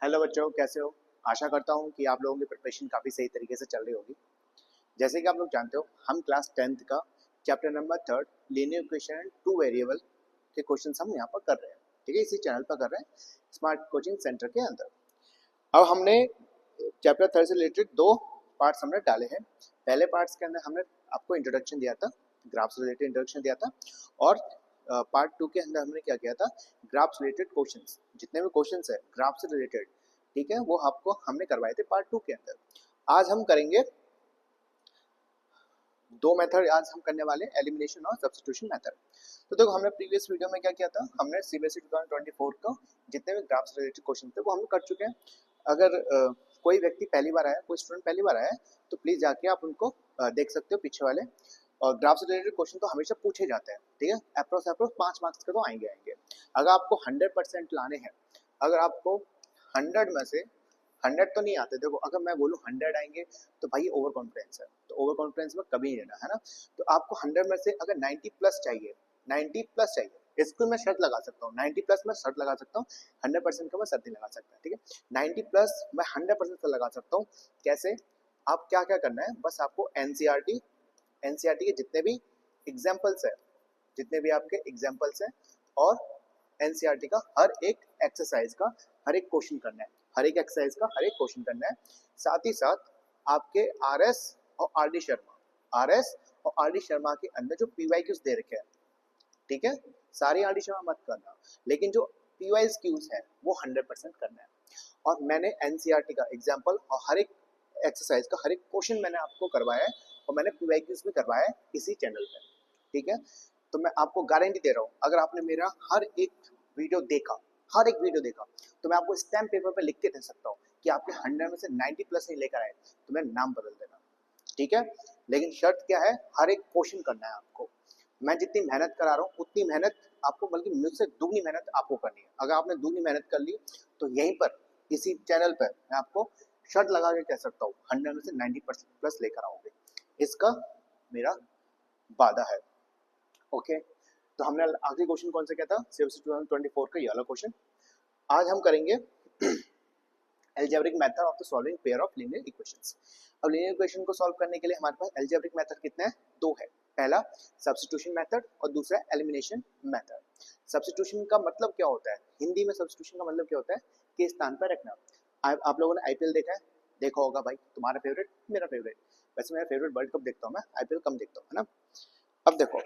Hello बच्चों, कैसे हो। आशा करता हूँ कि आप लोगों की प्रिपरेशन काफ़ी सही तरीके से चल रही होगी। जैसे कि आप लोग जानते हो, हम क्लास 10th का chapter number 3 linear equation and two variable के क्वेश्चन हम यहाँ पर कर रहे हैं। ठीक है, इसी चैनल पर कर रहे हैं, स्मार्ट कोचिंग सेंटर के अंदर। अब हमने चैप्टर 3 से रिलेटेड दो पार्ट्स हमने डाले हैं। पहले पार्ट्स के अंदर हमने आपको इंट्रोडक्शन दिया था, ग्राफ से रिलेटेड इंट्रोडक्शन दिया था, और पार्ट 2 के अंदर हमने क्या किया था, ग्राफ रिलेटेड क्वेश्चंस, जितने भी क्वेश्चंस है ग्राफ से रिलेटेड, ठीक है, वो आपको हमने करवाए थे पार्ट 2 के अंदर। आज हम करेंगे दो मेथड, आज हम करने वाले एलिमिनेशन और सब्स्टिट्यूशन मेथड। तो देखो, हमने प्रीवियस वीडियो में क्या किया था, हमने सीबीएसई 2024 का जितने भी ग्राफ से रिलेटेड क्वेश्चन थे वो हम कर चुके हैं। अगर कोई व्यक्ति पहली बार आया, कोई स्टूडेंट पहली बार आया है, तो प्लीज जाके आप उनको देख सकते हो पीछे वाले। और ग्राफ से रिलेटेड क्वेश्चन तो हमेशा पूछे जाते हैं, ठीक है, अप्रोक्स 5 मार्क्स के तो आएंगे आएंगे। अगर आपको 100% लाने हैं, अगर आपको 100 में से 100 तो नहीं आते, देखो अगर मैं बोलूँ 100 आएंगे तो भाई ओवर कॉन्फिडेंस है, तो ओवर कॉन्फिडेंस में कभी नहीं लेना है ना। तो आपको 100 में से अगर 90 प्लस चाहिए, 90 प्लस चाहिए, इसको मैं शर्त लगा सकता हूँ, 90 प्लस मैं शर्त लगा सकता हूँ, 100% का मैं शर्त नहीं लगा सकता, ठीक है। 90 प्लस मैं 100% लगा सकता हूँ। कैसे? आप क्या क्या करना है, बस आपको एनसीईआरटी के जितने भी एग्जाम्पल्स है, जितने भी आपके एग्जाम्पल्स हैं, और एनसीईआरटी का हर एक एक्सरसाइज का हर एक क्वेश्चन करना है, हर एक एक्सरसाइज का हर एक क्वेश्चन करना है। साथ ही साथ आपके आरएस और आरडी शर्मा के अंदर जो पीवाईक्यूज दे रखे हैं, ठीक है, सारी आरडी शर्मा मत करना, लेकिन जो पीवाईक्यूज है वो 100% करना है। और मैंने एनसीईआरटी का एग्जाम्पल और हर एक एक्सरसाइज का हर एक क्वेश्चन मैंने आपको करवाया है, और मैंने पीवाईक्यूज भी करवाया है इसी चैनल पे, ठीक है। तो मैं आपको गारंटी दे रहा हूँ, अगर आपने मेरा हर एक वीडियो देखा, हर एक वीडियो देखा, तो मैं आपको स्टैम्प पेपर पे लिख के दे सकता हूँ कि आपके 100 में से 90 प्लस नहीं लेकर आए तो मैं नाम बदल देना, ठीक है। लेकिन शर्त क्या है, हर एक क्वेश्चन करना है आपको। मैं जितनी मेहनत करा रहा हूँ उतनी मेहनत आपको, बल्कि मुझसे दुगनी मेहनत आपको करनी है। अगर आपने दुगनी मेहनत कर ली तो यहीं पर इसी चैनल पर मैं आपको शर्त लगा के कह सकता हूँ 100 में से 90% प्लस लेकर आओगे, इसका मेरा वादा है। ओके, तो हमने आखिरी क्वेश्चन कौन सा किया था, सीबीएसई 2024 का ये वाला क्वेश्चन। आज हम करेंगे algebraic method of the solving pair of linear equations. अब लीनियर इक्वेशन को सॉल्व करने के लिए हमारे पास अलजेब्रिक मेथड कितने हैं, दो है। पहला सब्स्टिट्यूशन मेथड और दूसरा एलिमिनेशन मेथड। सब्स्टिट्यूशन का मतलब क्या होता है, हिंदी में सब्स्टिट्यूशन का मतलब क्या होता है कि स्थान पर रखना। आप लोगों ने आईपीएल देखा है, देखा होगा भाई, तुम्हारा फेवरेट मेरा फेवरेट, वैसे मेरा फेवरेट वर्ल्ड कप देखता हूँ मैं, आईपीएल कम देखता हूँ, है ना। अब देखो,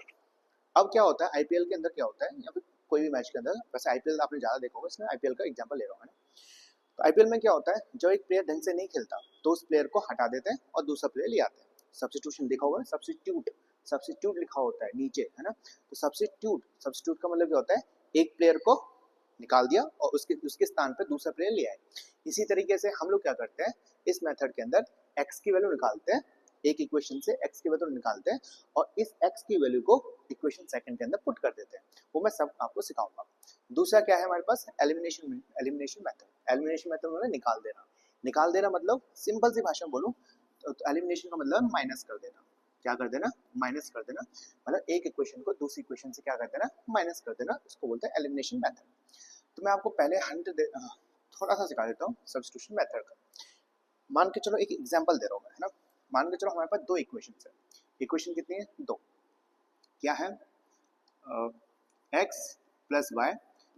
अब क्या होता है आईपीएल के अंदर, क्या होता है या फिर कोई भी मैच के अंदर, वैसे आईपीएल आपने ज्यादा देखा होगा, इसमें आईपीएल का एग्जांपल ले रहा हूँ। तो आईपीएल में क्या होता है, जो एक प्लेयर ढंग से नहीं खेलता तो उस प्लेयर को हटा देते हैं और दूसरा प्लेयर ले आते हैं। सब्स्टिट्यूशन लिखा हुआ है, सब्स्टिट्यूट लिखा होता है नीचे, है ना। तो सब्स्टिट्यूट का मतलब क्या होता है, एक प्लेयर को निकाल दिया और उसके उसके स्थान पर दूसरा प्लेयर ले आए। इसी तरीके से हम लोग क्या करते हैं, इस मेथड के अंदर एक्स की वैल्यू निकालते हैं, एक इक्वेशन से एक्स की वैल्यू निकालते हैं, और इस एक्स की वैल्यू को इक्वेशन सेकंड के अंदर पुट कर देते हैं। वो मैं सब आपको सिखाऊंगा। दूसरा क्या है हमारे पास, एलिमिनेशन मेथड। एलिमिनेशन मेथड मतलब निकाल देना मतलब सिंपल सी भाषा में बोलूं तो एलिमिनेशन का मतलब माइनस कर देना। क्या कर देना, माइनस कर देना, मतलब एक इक्वेशन को दूसरी इक्वेशन से क्या कर देना, माइनस कर देना, उसको बोलते हैं एलिमिनेशन मेथड। तो मैं आपको पहले थोड़ा सा सिखा देता हूँ सब्स्टिट्यूशन मेथड का। मान के चलो एक एग्जांपल दे रहा हूँ मैं, है ना। मान के चलो हमारे पास दो इक्वेशन है, इक्वेशन कितनी है, दो। क्या है, x plus y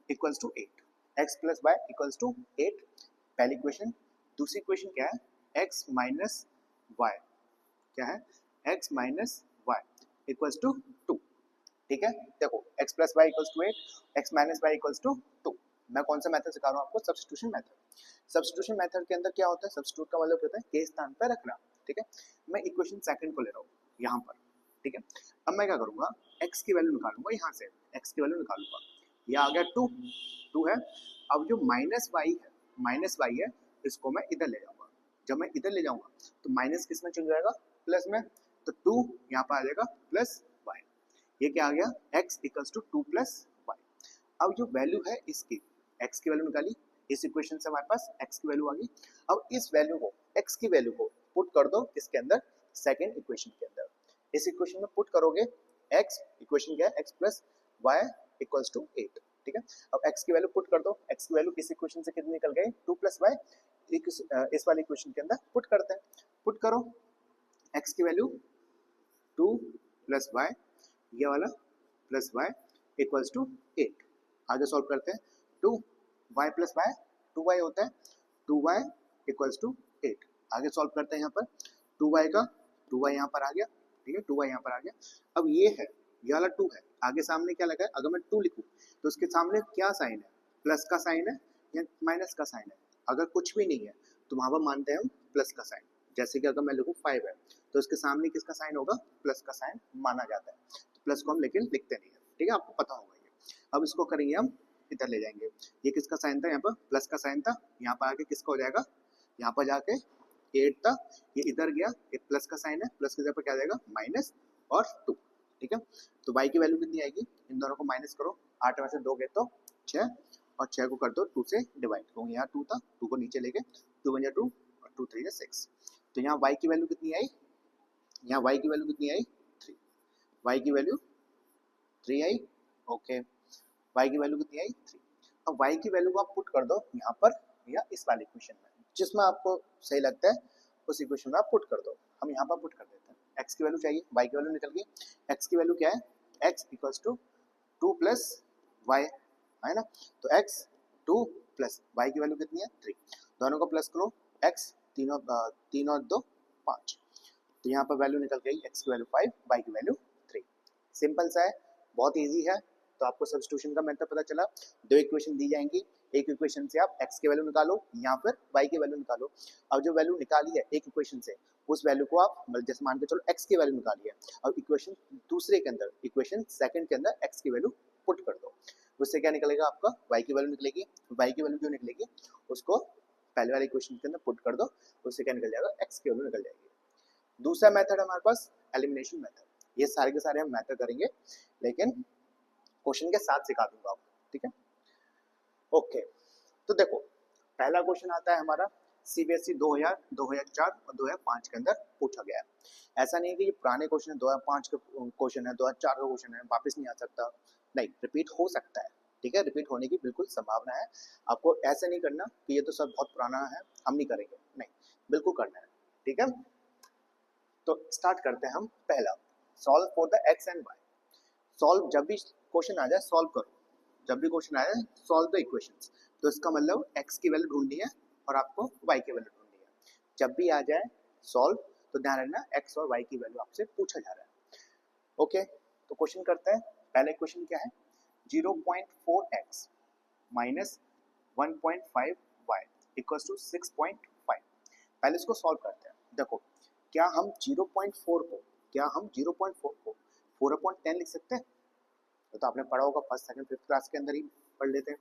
equals to 8, x plus y equals to 8, पहली इक्वेशन। दूसरी इक्वेशन क्या है, एक्स माइनस वाई, क्या है, x minus y equals to 2, ठीक है। देखो x plus y equals to 8, x minus y equals to 2। मैं कौन सा मेथड सिखा रहा हूँ आपको, सब्स्टिट्यूशन मेथड। सब्स्टिट्यूशन मेथड के अंदर क्या होता है, सब्स्टिट्यूट का मतलब होता है के स्थान पर रखना, ठीक है। मैं इक्वेशन सेकंड को ले रहा हूँ यहाँ पर, ठीक है। अब मैं क्या करूँगा, x की वैल्यू निकालूंगा, यहाँ से x की वैल्यू निकालूंगा, ये आ गया 2 है। अब जो माइनस वाई है, इसको मैं इधर ले जाऊंगा। जब मैं इधर ले जाऊंगा तो माइनस किस में चेंज हो जाएगा, प्लस में, तो 2 यहाँ पर आ जाएगा प्लस वाई। ये क्या आ गया, x equals to 2 plus y. अब जो वैल्यू है इसकी, x की वैल्यू निकाली, इस इक्वेशन से हमारे पास x की वैल्यू आ गई। अब इस वैल्यू को, x की वैल्यू को पुट कर दो इसके अंदर, सेकंड इक्वेशन के अंदर। इस इक्वेशन में पुट करोगे x, इक्वेशन क्या है, x plus y equals to 8, ठीक है। अब x की वैल्यू पुट कर दो, x की वैल्यू इस इक्वेशन से कितनी निकल गई 2 + y, इस वाले इक्वेशन के अंदर पुट करते हैं, पुट करो x की वैल्यू 2 + y, ये वाला प्लस y इक्वल्स टू 8। आगे सॉल्व करते हैं, 2y + y 2y होता है, 2y इक्वल्स टू 8। आगे सॉल्व करते हैं, यहाँ पर 2y का 2y यहाँ पर आ गया, ठीक है, 2y यहाँ पर आ गया। अब ये है, ये वाला 2 है, आगे सामने क्या लगा है, अगर मैं 2 लिखूं तो उसके सामने क्या साइन है, प्लस का साइन है या माइनस का साइन है। अगर कुछ भी नहीं है तो वहां पर मानते हैं हम प्लस का साइन। जैसे कि अगर मैं लिखूं 5 है तो इसके सामने किसका साइन होगा, प्लस का साइन माना जाता है, तो प्लस को हम लेकिन लिखते नहीं है, ठीक है, आपको पता होगा ये। अब इसको करेंगे हम, इधर ले जाएंगे, ये किसका साइन था, यहाँ पर प्लस का साइन था, यहाँ पर आके किसका हो जाएगा, यहाँ पर जाके 8 था, ये इधर गया, ये प्लस का साइन है, प्लस के जगह पर क्या आ जाएगा माइनस और 2, ठीक है। तो y की वैल्यू कितनी आएगी, इन दोनों को माइनस करो, 8 में से 2 गए तो 6, और 6 को कर दो 2 से डिवाइड, क्योंकि यहाँ 2 था, 2 को नीचे लेके 2 × 2 और 2 × 3 = 6। तो यहाँ y की वैल्यू कितनी आई, यहाँ y की वैल्यू कितनी आई 3, y की वैल्यू 3 आई, ओके, y की वैल्यू कितनी आई 3। अब y की वैल्यू को आप पुट कर दो यहाँ पर या इस वाले इक्वेशन में, जिसमें आपको सही लगता है उस इक्वेशन में आप पुट कर दो। हम यहाँ पर पुट कर देते हैं, x की वैल्यू चाहिए, y की वैल्यू निकल गई, x की वैल्यू क्या है, x इक्वल्स टू 2 + y है ना, तो x 2 + y की वैल्यू कितनी है 3, दोनों को प्लस करो, x 3 और 2 5, तो यहाँ पर वैल्यू निकल गई, x की वैल्यू 5, y की वैल्यू 3। सिंपल सा है, बहुत इजी है। तो आपको सब्स्टिट्यूशन का मेथड पता चला, दो इक्वेशन दी जाएंगी, एक इक्वेशन से आप x की वैल्यू निकालो या फिर y की वैल्यू निकालो। अब जो वैल्यू निकाली है एक इक्वेशन से, उस वैल्यू को आप जैसे मान के चलो x की वैल्यू निकाली है, अब इक्वेशन दूसरे के अंदर, इक्वेशन सेकंड के अंदर x की वैल्यू पुट कर दो, उससे क्या निकलेगा आपका y की वैल्यू निकलेगी, y की वैल्यू जो निकलेगी उसको पहले वाले इक्वेशन के अंदर पुट कर दो, उससे क्या निकल जाएगा, x की वैल्यू निकल जाएगी। दूसरा मेथड हमारे पास एलिमिनेशन मेथड, ये सारे के सारे हम मेथड करेंगे, लेकिन क्वेश्चन के साथ सिखा दूंगा आपको, ठीक है, ओके। तो देखो पहला क्वेश्चन आता है हमारा सीबीएसई 2000, 2004 और 2005 के अंदर पूछा गया है। ऐसा नहीं है कि ये पुराने क्वेश्चन है, 2005 का क्वेश्चन है, 2004 का क्वेश्चन है, वापस नहीं आ सकता, नहीं, रिपीट हो सकता है, ठीक है, रिपीट होने की बिल्कुल संभावना है। आपको ऐसे नहीं करना कि ये तो सब बहुत पुराना है हम नहीं करेंगे, नहीं, बिल्कुल करना है, ठीक है। तो स्टार्ट करते हैं हम, पहला solve for the x and y। Solve, जब भी क्वेश्चन आ जाए सॉल्व करो, जब भी क्वेश्चन आया सॉल्व द इक्वेशंस, तो इसका मतलब x की वैल्यू ढूंढनी है और आपको y की वैल्यू ढूंढनी है। जब भी आ जाए सॉल्व तो ध्यान रखना x और y की वैल्यू आपसे पूछा जा रहा है, ओके। तो क्वेश्चन करते हैं, पहला क्वेश्चन क्या है, 0.4x minus 1.5y equals to 6.5। पहले इसको सॉल्व करते हैं। देखो क्या हम 0.4 को, क्या हम 0.4 को 4/10 लिख सकते हैं, तो आपने पढ़ा होगा फर्स्ट सेकंड फिफ्थ क्लास के अंदर ही पढ़ लेते हैं।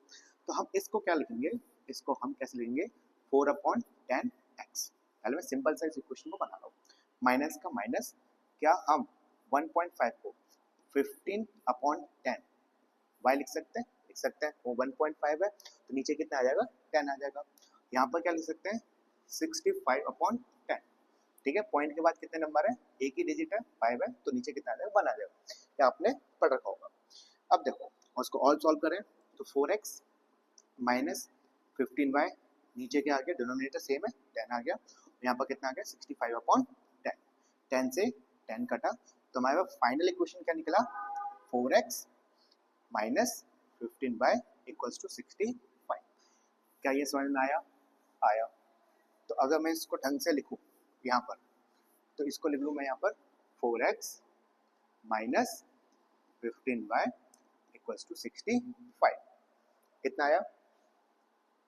तो हम इसको क्या लिखेंगे, इसको हम कैसे लिखेंगे 4/10x। पहले मैं सिंपल सा इस इक्वेशन को बना रहा हूँ, माइनस का माइनस, क्या हम 1.5 को 15/10 y लिख सकते हैं, लिख सकते हैं, वो 1.5 है तो नीचे कितना आ जाएगा 10 आ जाएगा। यहाँ पर क्या लिख सकते हैं 65/10, ठीक है, पॉइंट के बाद कितने नंबर है, एक ही डिजिट है 5 है, तो नीचे कितना आ जाएगा 1 आ जाएगा, क्या आपने पढ़ रखा होगा। अब देखो उसको ऑल सॉल्व करें तो 4x माइनस 15y, नीचे क्या आ गया, डिनोमिनेटर सेम है 10 आ गया, यहाँ पर कितना आ गया 65/10, 10 से 10 कटा, तो हमारे पास फाइनल इक्वेशन क्या निकला 4x minus 15y equals to 65। क्या ये समझ में आया, आया। तो अगर मैं इसको ढंग से लिखूं यहाँ पर, तो इसको लिख लूँ मैं यहाँ पर 4x minus 15y equals to 65। कितना आया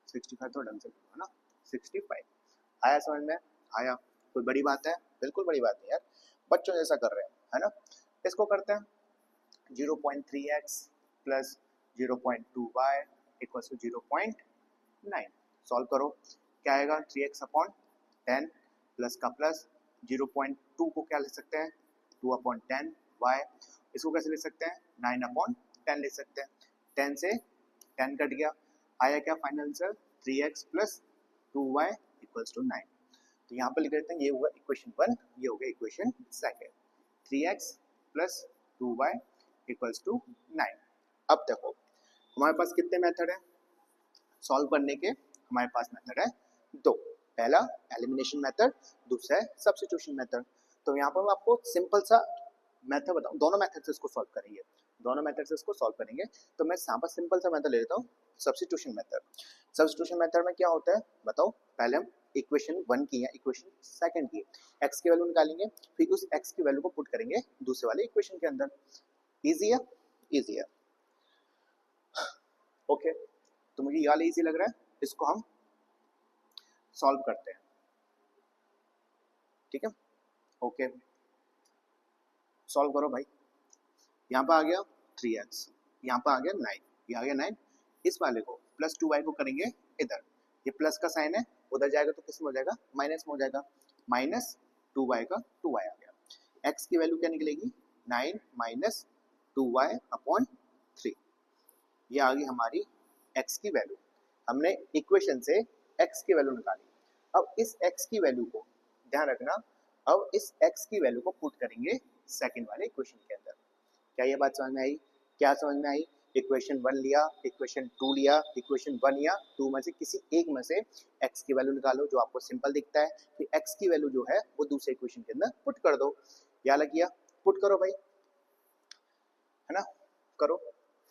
65, तो ढंग से लिखो ना 65 आया, समझ में आया, कोई बड़ी बात है, बिल्कुल बड़ी बात है यार, बच्चों जैसा कर रहे हैं, है ना। इसको करते हैं 0.3x plus 0.2y equals to 0.9। Solve करो, क्या आएगा 3x/10 प्लस का प्लस, 0.2 को क्या लिख सकते हैं 2/10 y, इसको कैसे लिख सकते हैं 9/10 लिख सकते हैं, 10 से 10 कट गया, आया क्या final answer 3x plus 2y equals to 9। तो यहाँ पर लिख देते हैं, ये होगा इक्वेशन 1, ये हो गया equation second, 3x plus 2y equals to 9। अब देखो हमारे पास कितने मेथड है सॉल्व करने के? हमारे पास मेथड है दो, पहला एलिमिनेशन मेथड, दूसरा है सब्स्टिट्यूशन मेथड। तो यहाँ पर मैं आपको सिंपल सा मेथड बताऊँ, दोनों मेथड से इसको सॉल्व करेंगे, दोनों मेथड से इसको सॉल्व करेंगे। तो मैं यहाँ पर सिंपल सा मेथड ले लेता हूँ, सब्स्टिट्यूशन मेथड। सब्स्टिट्यूशन मेथड में क्या होता है बताओ, पहले हम इक्वेशन 1 की या इक्वेशन सेकंड की x की वैल्यू निकालेंगे, फिर उस x की वैल्यू को पुट करेंगे दूसरे वाले इक्वेशन के अंदर। इजी है, इजी है। ओके, तो मुझे ये वाला इजी लग रहा है, इसको हम सॉल्व करते हैं, ठीक है। ओके, सॉल्व करो भाई। यहाँ पर आ गया 3x, यहाँ पर आ गया 9, ये आ गया 9। इस वाले को प्लस 2y को करेंगे इधर, ये प्लस का साइन है, उधर जाएगा तो किस में हो जाएगा, माइनस में हो जाएगा, माइनस 2y का 2y आ गया। x की वैल्यू क्या निकलेगी, 9 माइनस 2y अपॉन 3, ये आ गई हमारी x की वैल्यू। हमने इक्वेशन से x की वैल्यू निकाली। अब इस x की वैल्यू को ध्यान रखना, अब इस x की वैल्यू को पुट करेंगे सेकंड वाले इक्वेशन के अंदर। क्या ये बात समझ में आई? क्या समझ में आई? इक्वेशन 1 लिया, इक्वेशन 2 लिया, इक्वेशन 1 या 2 में से किसी एक में से x की वैल्यू निकालो जो आपको सिंपल दिखता है, फिर x की वैल्यू जो है वो दूसरे इक्वेशन के अंदर पुट कर दो। क्या लग गया, पुट करो भाई, है ना, करो।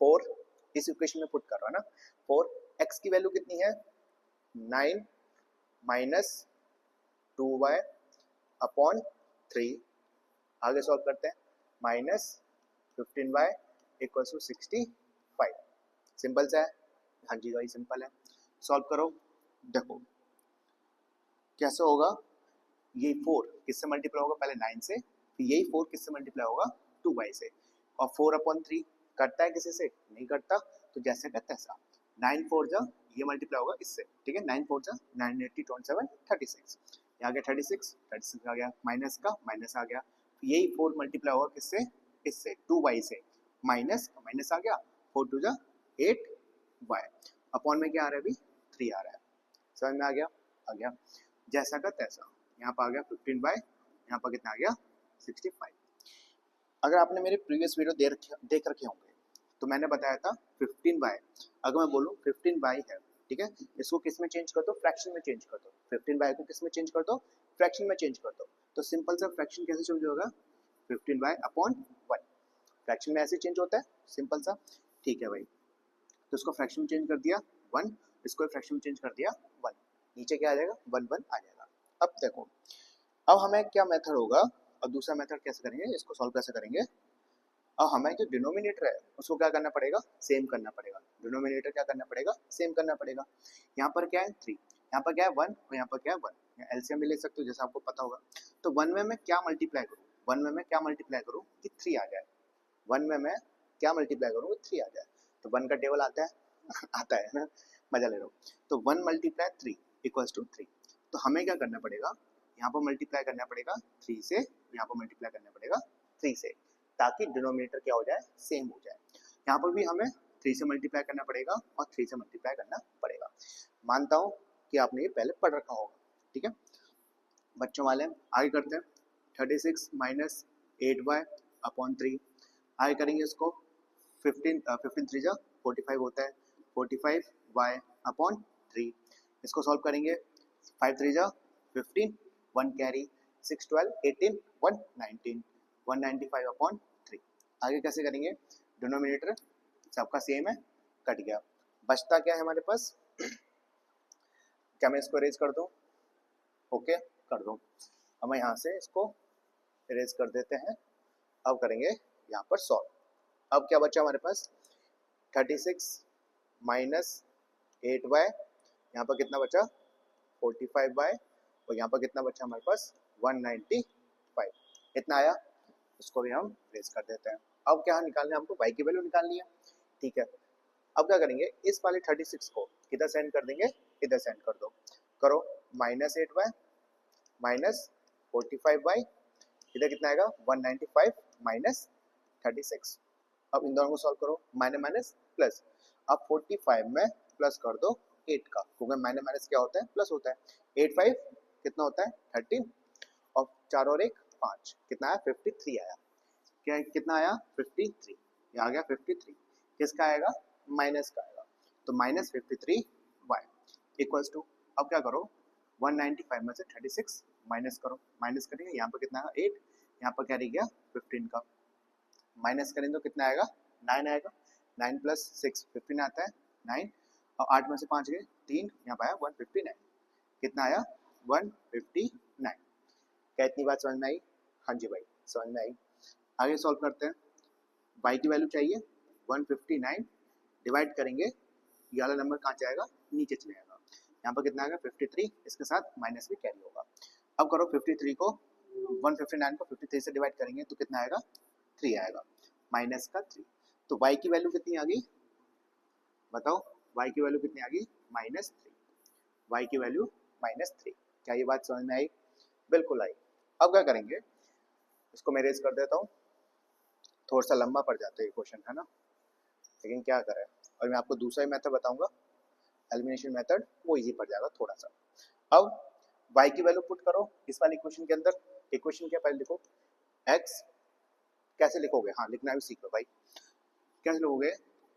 4 इस इक्वेशन में पुट करो, है ना। 4 x की वैल्यू कितनी है, 9 माइनस 2y अपॉन 3, आगे सॉल्व करते हैं, minus 15y equal to 65। Simple सा है, हाँ जी भाई सिंपल है। सॉल्व करो, देखो कैसे होगा। ये 4 किससे मल्टीप्लाई होगा, पहले 9 से, फिर यही 4 किससे मल्टीप्लाई होगा, 2y से। और 4 अपॉन 3 करता है किसी से, नहीं करता, तो जैसे का तैसा। 9 4 जा, ये मल्टीप्लाई होगा इससे, ठीक है। 9 4 जा 9 80 27 36, ये आ गया 36, 36 आ गया, माइनस का माइनस आ गया, यही 4 मल्टीप्लाई होगा किससे, इससे 2y से, माइनस माइनस आ गया, 4 2 जा 8y, अपॉन में क्या आ रहा है अभी, 3 आ रहा है। समझ में आ गया, आ गया, जैसा का तैसा। यहाँ पर आ गया 15y, यहाँ पर कितना आ गया 65। अगर आपने मेरे प्रीवियस वीडियो देख रखे होंगे तो मैंने बताया था 15y, अगर मैं बोलूँ 15y है, ठीक है, इसको किस में चेंज कर दो, फ्रैक्शन में चेंज कर दो। 15y को किस में चेंज कर दो, फ्रैक्शन में चेंज कर दो। तो सिंपल सा फ्रैक्शन कैसे चेंज होगा, 15y अपॉन 1, फ्रैक्शन में ऐसे चेंज होता है, सिंपल सा, ठीक है भाई। तो इसको फ्रैक्शन में चेंज कर दिया 1, इसको फ्रैक्शन में चेंज कर दिया 1, नीचे क्या आ जाएगा 1 1 आ जाएगा। अब देखो, अब हमें क्या मेथड होगा, और दूसरा मेथड कैसे करेंगे, इसको सॉल्व कैसे करेंगे। अब हमें जो डिनोमिनेटर है उसको क्या करना पड़ेगा, सेम करना पड़ेगा। डिनोमिनेटर क्या करना पड़ेगा, सेम करना पड़ेगा। यहाँ पर क्या है 3, यहाँ पर क्या है 1, और यहाँ पर क्या है 1, एलसीएम भी ले सकते हो जैसा आपको पता होगा। तो 1 में मैं क्या मल्टीप्लाई करूँ, 1 में मैं क्या मल्टीप्लाई करूँ कि 3 आ जाए, 1 में मैं क्या मल्टीप्लाई करूँ कि 3 आ जाए। तो 1 का टेबल आता है आता है ना, मजा ले रहा हूँ। तो 1 मल्टीप्लाई 3 इक्वल्स टू 3। तो हमें क्या करना पड़ेगा, यहाँ पर मल्टीप्लाई करना पड़ेगा 3 से, यहाँ पर मल्टीप्लाई करना पड़ेगा 3 से, ताकि डिनोमिनेटर क्या हो जाए, सेम हो जाए। यहाँ पर भी हमें 3 से मल्टीप्लाई करना पड़ेगा और 3 से मल्टीप्लाई करना पड़ेगा। मानता हूँ कि आपने ये पहले पढ़ रखा होगा, ठीक है। बच्चों वाले आगे करते हैं, 36 माइनस 8y अपॉन 3, आगे करेंगे इसको, 15 3 जा 45 होता है, 45y अपॉन 3, इसको सॉल्व करेंगे, 5 3 जा 15, 1 कैरी, 6 12 18 1 19, 195 अपॉन 3। आगे कैसे करेंगे, डिनोमिनेटर सबका सेम है, कट गया, बचता क्या है हमारे पास, क्या मैं इसको इरेज कर दूं, ओके कर दूं। अब मैं यहाँ से इसको इरेज कर देते हैं। अब करेंगे यहाँ पर सॉल्व। अब क्या बचा हमारे पास, 36 माइनस 8y, यहाँ पर कितना बचा 45y, और यहाँ पर कितना बचा हमारे पास 195, इतना आया, इसको भी हम रेज कर देते हैं। अब क्या निकालना है हमको, y की वैल्यू निकालनी है, ठीक है। अब क्या करेंगे, इस वाले 36 को किधर सेंड कर देंगे, इधर सेंड कर दो, करो, माइनस 8y माइनस 45y, इधर कितना आएगा 195 माइनस 36। अब इन दोनों को सॉल्व करो, माइनस माइनस प्लस, अब 45 में प्लस कर दो 8 का, क्योंकि माइनस माइनस क्या होता है, प्लस होता है। 8 5 कितना होता है 13, और 4 और 1 5, कितना आया 53 आया। क्या कितना आया 53, ये आ गया 53, किसका आएगा माइनस का आएगा, तो माइनस 53y इक्वल्स टू, अब क्या करो 195 में से 36 माइनस करो, माइनस करेंगे यहाँ पर कितना आएगा 8, यहाँ पर क्या रह गया 15 का, माइनस करेंगे तो कितना आएगा 9 आएगा, 9 प्लस 6 15 आता है 9, और 8 में से 5 गए 3, यहाँ पर आया 159, कितना आया 159। क्या इतनी बात समझ में आई? हाँ जी भाई समझ में आई। आगे सॉल्व करते हैं, y की वैल्यू चाहिए 159, डिवाइड करेंगे, ये वाला नंबर कहाँ जाएगा नीचे चले जाएगा, यहाँ पर कितना आएगा 53, इसके साथ माइनस भी कैरी होगा। अब करो 53 को 159 को 53 से डिवाइड करेंगे तो कितना आएगा 3 आएगा, माइनस का 3, तो y की वैल्यू कितनी आ गई बताओ, y की वैल्यू कितनी आ गई -3, y की वैल्यू -3। क्या ये बात समझ में आई? बिल्कुल आई। अब क्या करेंगे, इसको मैं रेज कर देता हूँ, थोड़ा सा लंबा पड़ जाता है ये क्वेश्चन है ना, लेकिन क्या करें, और मैं आपको दूसरा ही मेथड बताऊंगा एलिमिनेशन मेथड, वो इजी पड़ जाएगा थोड़ा सा। अब y की वैल्यू पुट करो इस वाले इक्वेशन के अंदर, इक्वेशन क्या पहले लिखो x, कैसे लिखोगे, हाँ लिखना भी सीख लो भाई, कैसे लिखोगे,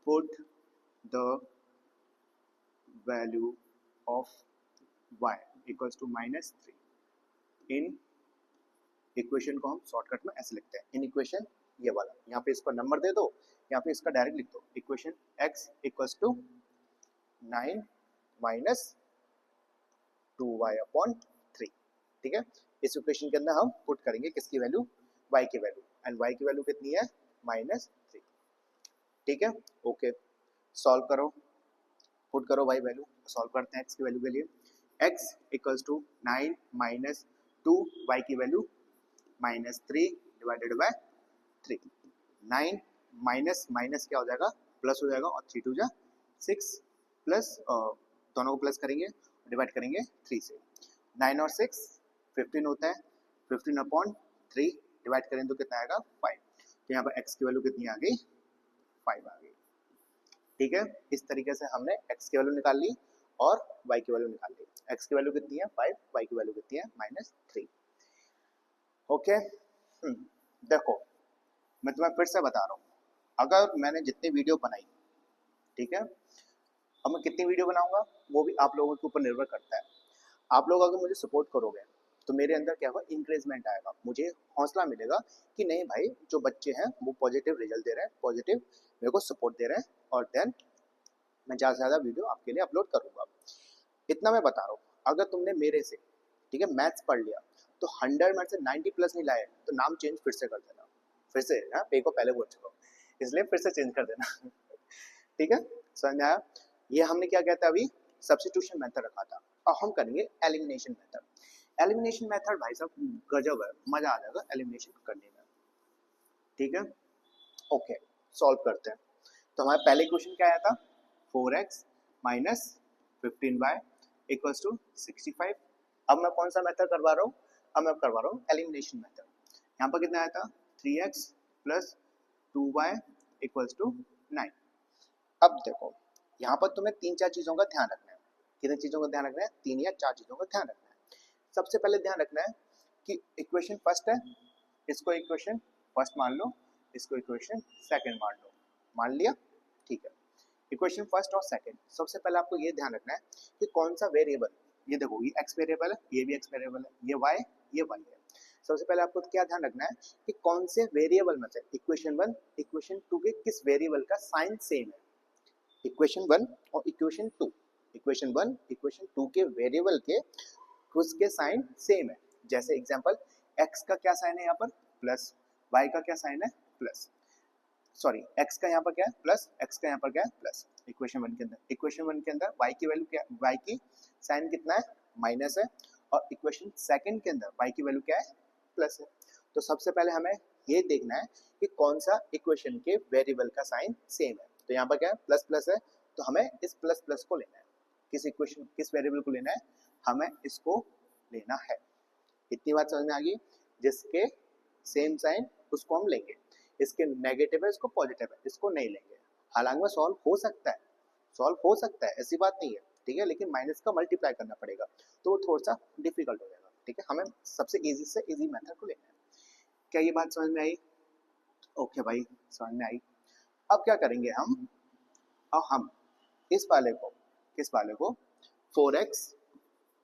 put the value of y equals to -3 in equation को हम शॉर्टकट में ऐसे लिखते हैं, इन इक्वेशन ये वाला, यहाँ पे इसको नंबर दे दो, यहाँ पे इसका डायरेक्ट लिख दो, equation x equals to 9 minus 2y/3, ठीक है। इस इक्वेशन के अंदर हम पुट करेंगे किसकी वैल्यू, y की वैल्यू, एंड y की वैल्यू कितनी है -3, ठीक है। ओके सॉल्व करो, पुट करो y वैल्यू, सॉल्व करते हैं x की वैल्यू के लिए, x equals to 9 minus 2, y की value -3 divided by 3, 9 minus minus क्या हो जाएगा प्लस हो जाएगा, और 3 2 जा 6 प्लस, दोनों को प्लस करेंगे डिवाइड करेंगे 3 से, 9 और 6 15 होता है, 15/3 डिवाइड करें तो कितना आएगा 5, तो यहाँ पर x की वैल्यू कितनी आ गई 5 आ गई, ठीक है। इस तरीके से हमने x की वैल्यू निकाल ली और y की वैल्यू निकाल ली, x की वैल्यू कितनी है 5, y की वैल्यू कितनी है -3। ओके देखो मैं तुम्हें फिर से बता रहा हूँ, अगर मैंने जितनी वीडियो बनाई, ठीक है, अब मैं कितनी वीडियो बनाऊंगा वो भी आप लोगों के ऊपर निर्भर करता है। आप लोग अगर मुझे सपोर्ट करोगे तो मेरे अंदर क्या होगा, इंकरेजमेंट आएगा, मुझे हौसला मिलेगा कि नहीं भाई जो बच्चे हैं वो पॉजिटिव रिजल्ट दे रहे हैं, पॉजिटिव मेरे को सपोर्ट दे रहे हैं, और देन मैं ज़्यादा से ज़्यादा वीडियो आपके लिए अपलोड करूँगा। इतना मैं बता रहा हूँ, अगर तुमने मेरे से ठीक है मैथ्स पढ़ लिया तो 100 में से 90 प्लस नहीं लाए तो नाम चेंज फिर से कर देना, फिर से हाँ पे को पहले बोल चुका हूँ, इसलिए फिर से चेंज कर देना ठीक है समझ में आया? ये हमने क्या कहता है अभी सब्स्टिट्यूशन मेथड रखा था, और हम करेंगे एलिमिनेशन मेथड। एलिमिनेशन मेथड भाई साहब गजब है, मजा आ जाएगा एलिमिनेशन करने में, ठीक है। ओके सॉल्व करते हैं, तो हमारा पहले क्वेश्चन क्या आया था 4x minus 15y equals to 65। अब मैं कौन सा मेथड करवा रहा हूँ, अब मैं करवा रहा हूँ एलिमिनेशन मेथड। यहाँ पर कितना आया था 3x plus 2y equals to 9। अब देखो यहाँ पर तुम्हें 3-4 चीज़ों का ध्यान रखना है, कितनी चीज़ों का ध्यान रखना है, 3 या 4 चीज़ों का ध्यान रखना है। सबसे पहले ध्यान रखना है कि इक्वेशन फर्स्ट है, इसको इक्वेशन फर्स्ट मान लो, इसको इक्वेशन सेकंड मान लो, मान लिया ठीक है। इक्वेशन फर्स्ट और सेकंड, सबसे पहले आपको ये ध्यान रखना है कि कौन सा वेरिएबल, ये देखो ये x वेरिएबल है, ये भी x वेरिएबल है, ये y है। सबसे पहले आपको क्या ध्यान रखना है कि कौन से वेरिएबल में से इक्वेशन 1 इक्वेशन 2 के किस वेरिएबल का साइन सेम है। इक्वेशन 1 और इक्वेशन 2, इक्वेशन 1 इक्वेशन 2 के वेरिएबल के उसके साइन सेम है। जैसे एग्जांपल x का क्या साइन है यहाँ पर प्लस, y का क्या साइन है प्लस, सॉरी x का यहाँ पर क्या है प्लस, x का यहाँ पर क्या है प्लस। इक्वेशन 1 के अंदर, इक्वेशन 1 के अंदर y की वैल्यू क्या है, y की साइन कितना है माइनस है, और इक्वेशन सेकंड के अंदर y की वैल्यू क्या है प्लस है। तो सबसे पहले हमें ये देखना है कि कौन सा इक्वेशन के वेरिएबल का साइन सेम है। तो यहाँ पर क्या है प्लस प्लस है, तो हमें इस प्लस प्लस को लेना है, किस इक्वेशन किस वेरिएबल को लेना है, हमें इसको लेना है। इतनी बात समझ में आ गई, जिसके सेम साइन उसको हम लेंगे, इसके नेगेटिव है इसको पॉजिटिव है इसको नहीं लेंगे। हालांकि में सॉल्व हो सकता है, सॉल्व हो सकता है ऐसी बात नहीं है, ठीक है, लेकिन माइनस का मल्टीप्लाई करना पड़ेगा तो वो थोड़ा सा डिफिकल्ट हो जाएगा, ठीक है। हमें सबसे इजी से इजी मेथड को लेना है। क्या ये बात समझ में आई? ओके भाई समझ में आई। अब क्या करेंगे हम, और हम इस वाले को, किस वाले को, 4x,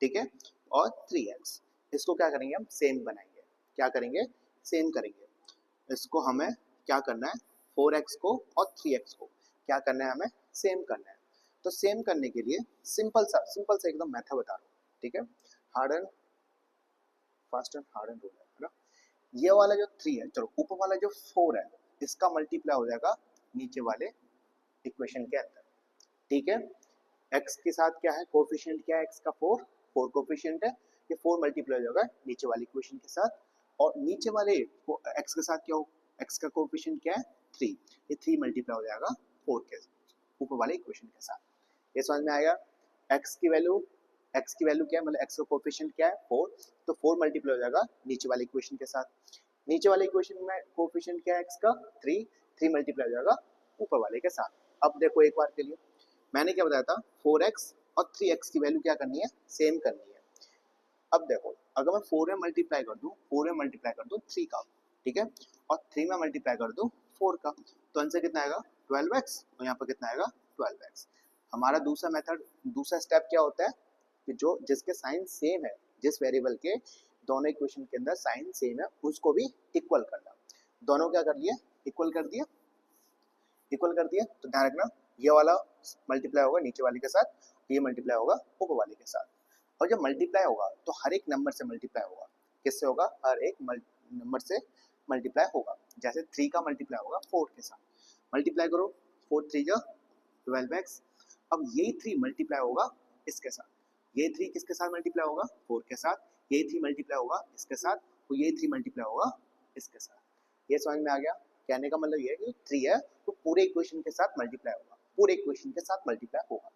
ठीक है, और 3x, इसको क्या करेंगे हम, सेम बनाएंगे। क्या करेंगे, सेम करेंगे। इसको हमें क्या करना है, 4x को और 3x को क्या करना है, हमें सेम करना है। तो सेम करने के लिए सिंपल सा एकदम मेथड बता रहा हूँ, ठीक है। Hard and fast and hard and rule है ना। ये वाला जो 3 है, चलो ऊपर वाला जो 4 है, इसका मल्टीप्लाई हो जाएगा नीचे वाले इक्वेशन के अंदर, ठीक है। x के साथ क्या है, कोफिशिएंट क्या है x का, 4 कोफिशिएंट है, ये 4 मल्टीप्लाई हो जाएगा नीचे वाले इक्वेशन के साथ। और नीचे वाले x के साथ क्या हो, x का कोफिशिएंट क्या है, 3, ये 3 मल्टीप्लाई हो जाएगा 4 के ऊपर वाले इक्वेशन के साथ। ये समझ में आएगा। x की वैल्यू क्या है, मतलब x का कोफिशिएंट क्या है, 4, तो 4 मल्टीप्लाई हो जाएगा नीचे वाले इक्वेशन के साथ। नीचे वाले इक्वेशन में कोफिशिएंट क्या है x का, 3 मल्टीप्लाई हो जाएगा ऊपर वाले के साथ। अब देखो एक बार के लिए मैंने क्या बताया था, 4x और 3x की वैल्यू क्या करनी है, सेम करनी है। अब देखो अगर मैं 4 में मल्टीप्लाई कर दूं, 3 का, ठीक है, और 3 में मल्टीप्लाई कर दूं 4 का, तो आंसर कितना आएगा, 12x, और यहाँ पर कितना आएगा, 12x। हमारा दूसरा मेथड, दूसरा स्टेप क्या होता है कि जो जिसके साइन सेम है, जिस वेरिएबल के दोनों इक्वेशन के अंदर साइन सेम है, उसको भी इक्वल करना। दोनों क्या कर लिए, इक्वल कर दिया, तो ध्यान रखना ये वाला मल्टीप्लाई होगा नीचे वाले के साथ, ये मल्टीप्लाई होगा ऊपर वाले के साथ। और जब मल्टीप्लाई होगा तो हर एक नंबर से मल्टीप्लाई होगा, किससे होगा, हर एक नंबर से मल्टीप्लाई होगा। जैसे 3 का मल्टीप्लाई होगा 4 के साथ, मल्टीप्लाई करो, 4 3 जा 12x। अब यही 3 मल्टीप्लाई होगा इसके साथ, ये 3 किसके साथ मल्टीप्लाई होगा, 4 के साथ, ये 3 मल्टीप्लाई होगा इसके साथ, तो ये 3 मल्टीप्लाई होगा इसके साथ। ये समझ में आ गया। कहने का मतलब ये है कि 3 है तो पूरे इक्वेशन के साथ मल्टीप्लाई होगा, पूरे इक्वेशन के साथ मल्टीप्लाई होगा।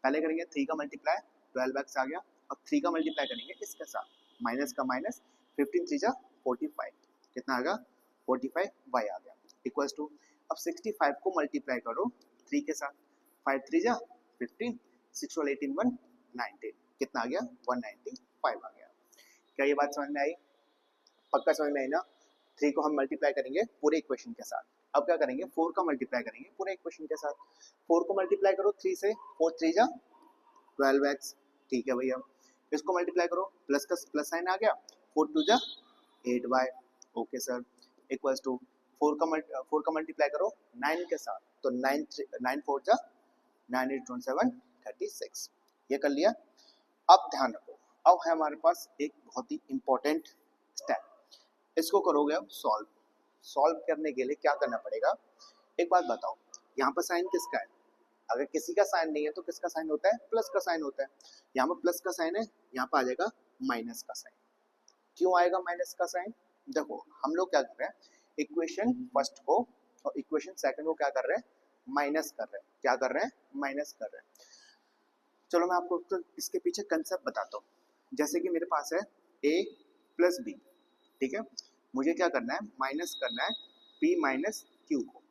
पहले करेंगे 3 का मल्टीप्लाई, 12x आ गया। अब 3 का मल्टीप्लाई करेंगे इसके साथ, माइनस का माइनस, 15 3 जा 45, कितना आ गया, 45y आ गया, इक्वल्स टू। अब 65 को मल्टीप्लाई करो 3 के साथ, 5 3 जा 15, 6 और 18 1 19, कितना आ गया, 195 आ गया। क्या ये बात समझ में आई, पक्का समझ में आई ना। 3 को हम मल्टीप्लाई करेंगे पूरे इक्वेशन के साथ। अब क्या करेंगे, 4 का मल्टीप्लाई करेंगे पूरे इक्वेशन के साथ। 4 को मल्टीप्लाई करो 3 से, 4 3 जा 12x, ठीक है भैया। इसको मल्टीप्लाई करो, प्लस का प्लस साइन आ गया, 4 2 जा 8y, okay sir, equals to 4 का मल्टीप्लाई करो 9 के साथ, तो 9 4 जा 9 8 27 36, ये कर लिया। अब ध्यान रखो, अब है हमारे पास एक बहुत ही इंपॉर्टेंट स्टेप, इसको करोगे अब सॉल्व करने के लिए क्या करना पड़ेगा, एक बात बताओ, यहाँ पर साइन किसका है, अगर किसी का साइन नहीं है तो किसका साइन होता है, प्लस का साइन होता है। यहाँ पर प्लस का साइन है, यहाँ पर आ जाएगा माइनस का साइन। क्यों आएगा माइनस का साइन, देखो हम लोग क्या कर रहे हैं, इक्वेशन फर्स्ट को और इक्वेशन सेकंड को क्या कर रहे हैं, माइनस कर रहे हैं, क्या कर रहे हैं, माइनस कर रहे हैं। चलो मैं आपको तो इसके पीछे कंसेप्ट बताता हूँ। जैसे कि मेरे पास है a प्लस बी, ठीक है, मुझे क्या करना है, माइनस करना है p माइनस क्यू को,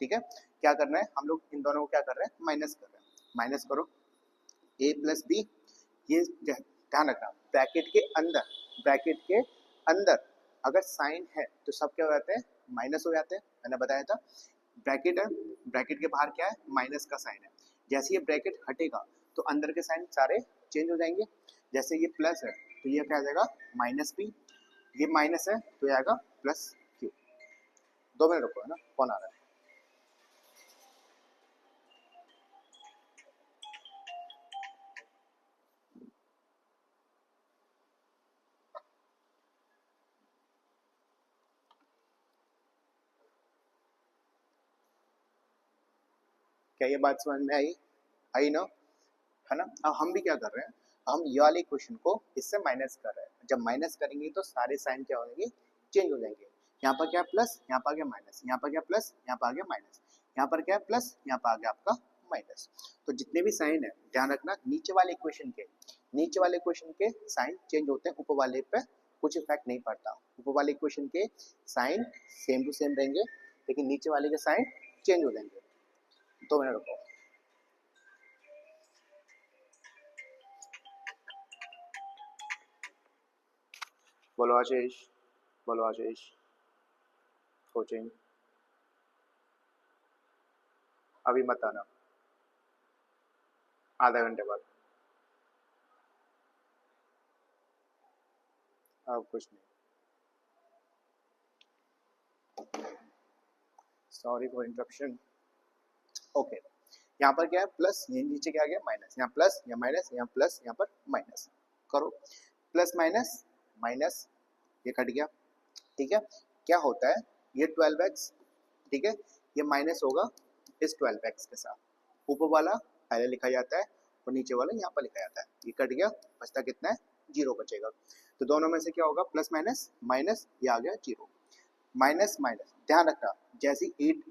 ठीक है। क्या करना है, हम लोग इन दोनों को क्या कर रहे हैं, माइनस कर रहे हैं। माइनस करो a प्लस बी, ये ध्यान रखना ब्रैकेट के अंदर अगर साइन है तो सब क्या हो जाते हैं, माइनस हो जाते हैं, मैंने बताया था। ब्रैकेट है, ब्रैकेट के बाहर क्या है, माइनस का साइन है। जैसे ये ब्रैकेट हटेगा तो अंदर के साइन सारे चेंज हो जाएंगे। जैसे ये प्लस है तो ये क्या आ जाएगा, माइनस पी, ये माइनस है तो ये आएगा प्लस क्यू। 2 मिनट रुको, है ना, कौन आ रहा है। क्या ये बात समझ में आई ना, है ना। अब हम भी क्या कर रहे हैं, हम ये वाले क्वेश्चन को इससे माइनस कर रहे हैं। जब माइनस करेंगे तो सारे साइन क्या होंगे, चेंज हो जाएंगे। यहाँ पर क्या प्लस, यहाँ पर क्या माइनस, यहाँ पर क्या प्लस, यहाँ पर आ गया माइनस, यहाँ पर क्या प्लस, यहाँ पर आ गया आपका माइनस। तो जितने भी साइन है ध्यान रखना, नीचे वाले इक्वेशन के साइन चेंज होते हैं, ऊपर वाले पे कुछ इफेक्ट नहीं पड़ता। ऊपर वाले इक्वेशन के साइन सेम टू सेम रहेंगे, लेकिन नीचे वाले के साइन चेंज हो जाएंगे। तो मैंने रुको, बोलो आशीष कोचिंग, अभी मत आना। आधा घंटे बाद। अब कुछ नहीं, सॉरी फॉर इंटरप्शन। ओके, यहाँ पर क्या है प्लस, ये नीचे क्या आ गया माइनस, यहाँ प्लस, यहाँ माइनस, यहाँ प्लस, यहाँ पर माइनस करो, प्लस माइनस माइनस, ये कट गया। ठीक है, क्या होता है ये 12x, ठीक है, ये माइनस होगा इस 12x के साथ, ऊपर वाला पहले लिखा जाता है और नीचे वाला यहाँ पर लिखा जाता है। ये कट गया, बचता कितना है, 0 बचेगा। तो दोनों में से क्या होगा, प्लस माइनस माइनस, ये आ गया 0, माइनस माइनस। ध्यान रखना, जैसे 8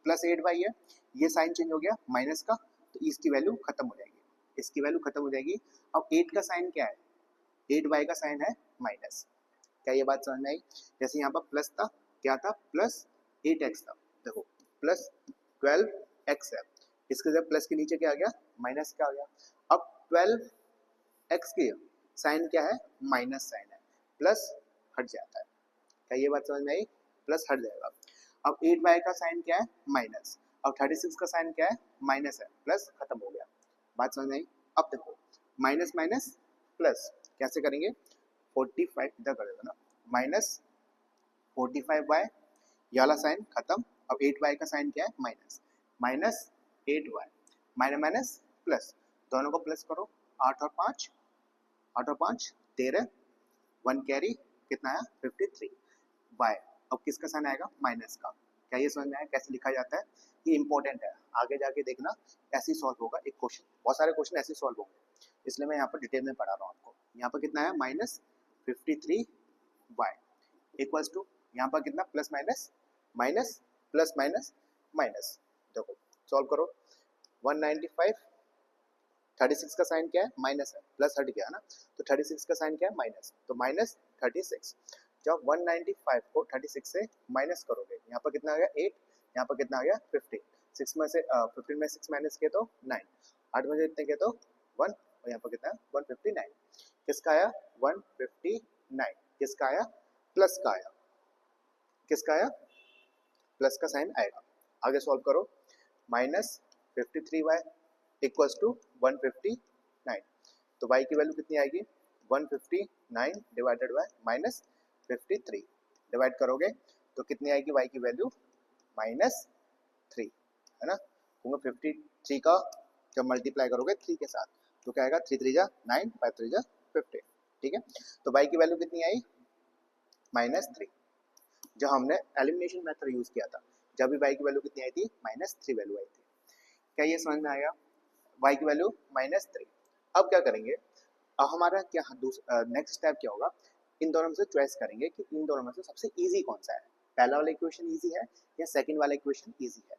प्लस 8y है, ये साइन चेंज हो गया माइनस का, तो इसकी वैल्यू खत्म हो जाएगी, इसकी वैल्यू खत्म हो जाएगी। अब 8 का साइन क्या है, 8y का साइन है माइनस। क्या ये बात समझ में आई? जैसे यहाँ पर प्लस था, क्या था, प्लस 8x था, देखो प्लस 12x है, इसके जब प्लस के नीचे क्या आ गया, माइनस क्या आ गया। अब 12x की साइन क्या है, माइनस साइन है, प्लस हट जाता है। क्या ये बात समझ में आई? प्लस हट जाएगा। अब 8y का साइन क्या है, माइनस, और 36 का साइन क्या है, माइनस है, प्लस खत्म हो गया। बात समझ में आई? अब देखो माइनस माइनस प्लस, कैसे करेंगे, 45 इधर कर देगा ना, माइनस 45y, ये वाला साइन खत्म। अब 8y का साइन क्या है, minus, minus 8y, minus minus plus, दोनों को प्लस करो, 8 और 5, 8 और 5 13, 1 कैरी कितना है, 53 y। अब किसका साइन आएगा, माइनस का। क्या ये समझ में आया कैसे लिखा जाता है? ये इंपॉर्टेंट है, आगे जाके देखना ऐसे ही सॉल्व होगा एक क्वेश्चन, बहुत सारे क्वेश्चन ऐसे सॉल्व होंगे, इसलिए मैं यहाँ पर डिटेल में पढ़ा रहा हूँ आपको। यहाँ पर कितना है, माइनस 53y इक्वल्स टू, यहाँ पर कितना, plus minus minus plus minus minus, देखो सॉल्व करो, 195, 36 का साइन क्या है, माइनस है, प्लस हट गया ना, तो 36 का साइन क्या है, माइनस, तो माइनस 36। जब 195 को 36 से माइनस करोगे, यहाँ पर कितना आ गया 8, यहाँ पर कितना आ गया 15, 6 में से 15 में 6 माइनस किया तो 9, 8 में से इतने किया तो 1, और यहाँ पर कितना है 159। किसका आया 159, किसका आया, प्लस का आया, किसका आया, प्लस का साइन आएगा। आगे सॉल्व करो, माइनस 53y इक्वल्स टू 159, तो y की वैल्यू कितनी आएगी, 159 डिवाइडेड बाय माइनस 53, डिवाइड करोगे तो कितनी आएगी y की वैल्यू, माइनस 3, है ना, क्योंकि 53 का जब मल्टीप्लाई करोगे 3 के साथ तो क्या आएगा, 3 3 जा 9, 5 3 जा 15, ठीक है। तो y की वैल्यू कितनी आई, माइनस 3। जब हमने एलिमिनेशन मेथड यूज किया था, जब भी y की वैल्यू कितनी आई थी, माइनस 3 वैल्यू आई थी। क्या ये समझ में आएगा, y की वैल्यू माइनस 3। अब क्या करेंगे, अब हमारा क्या नेक्स्ट स्टेप क्या होगा, इन दोनों में से चॉइस करेंगे कि इन दोनों में से सबसे इजी कौन सा है, पहला वाला इक्वेशन इजी है या सेकंड वाला इक्वेशन इजी है।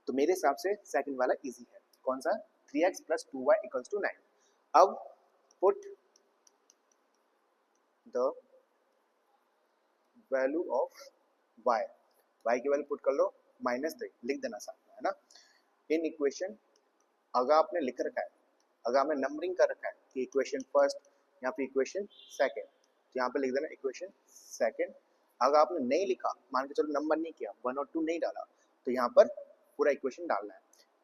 तो मेरे हिसाब से सेकंड वाला इजी है। कौन सा, 3x plus 2y equals to 9। अब put the value of y, y की वैल्यू पुट कर लो, माइनस 3 लिख देना साथ में, है ना। इन इक्वेशन अगर आपने लिख रखा है, अगर आपने नंबरिंग कर रखा है कि इक्वेशन फर्स्ट या फिर इक्वेशन सेकंड, तो यहाँ पे लिख देना इक्वेशन सेकंड। अगर आपने नहीं लिखा, मान के चलो नंबर नहीं किया, 1 और 2 नहीं डाला, तो यहाँ पर पूरा इक्वेशन डालना है।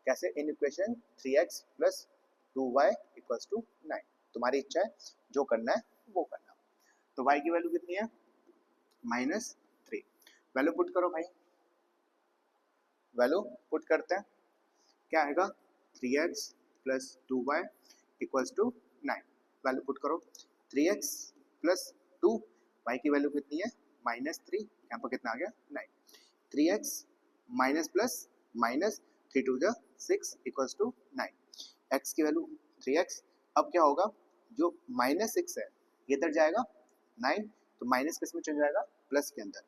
कैसे, in equation 3x plus 2y equals to 9, तुम्हारी इच्छा है जो करना है वो करना। तो y की वैल्यू कितनी है, माइनस 3, वैल्यू पुट करो भाई, वैल्यू पुट करते हैं, क्या आएगा 3x plus 2y equals to 9, value put करो, 3x प्लस 2, y की वैल्यू कितनी है, माइनस 3, यहाँ पर कितना आ गया 9, 3x minus plus minus 3 to जा 6 इक्वल्स टू 9, x की वैल्यू 3x। अब क्या होगा, जो माइनस 6 है ये इधर जाएगा 9, तो माइनस किस में चल जाएगा, प्लस के अंदर,